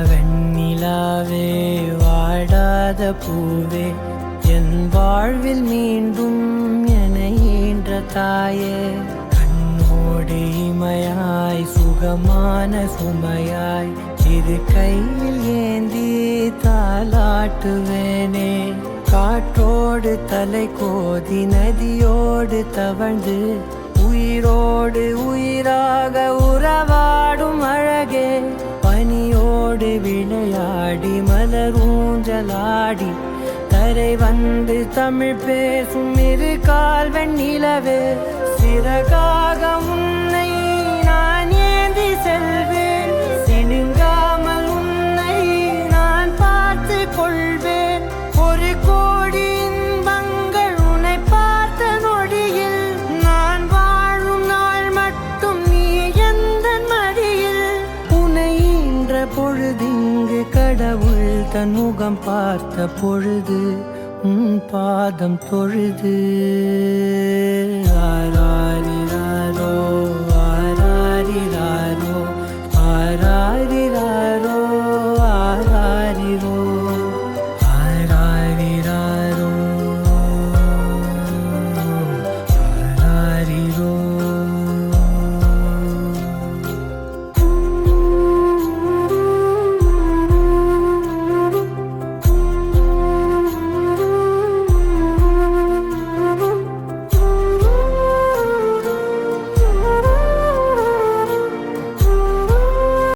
வெண்ணிலாவே வாடாத பூவே என் வாழ்வில் மீண்டும் என ஈன்ற தாயே கண்ணோடு இமையாய் சுகமான சுமையாய் இது கையில் ஏந்தி தாலாட்டுவேனே காற்றோடு தலை கோதி நதியோடு தவழ்ந்து உயிரோடு உயிராக உறவாடும் அழகே பனியோடு விளையாடி மலரூஞ்சலாடி தரை வந்து தமிழ் பேசும் இரு கால் வெண்ணிலவே சிறகாக உன்னை நான் ஏந்தி செல்வேன் சினுங்காமல் உன்னை நான் பார்த்து கொள்வேன் ஒரு கோடி இன்பங்கள் உன்னை பார்த்த நொடியில் நான் வாழும் நாள் மட்டும் நீ எந்த மடியில் உன்னை ஈன்ற பொழுதிங்கு கடவுள் தன் முகம் பார்த்த பொழுது உன் பாதம் தொழுது ஆராரி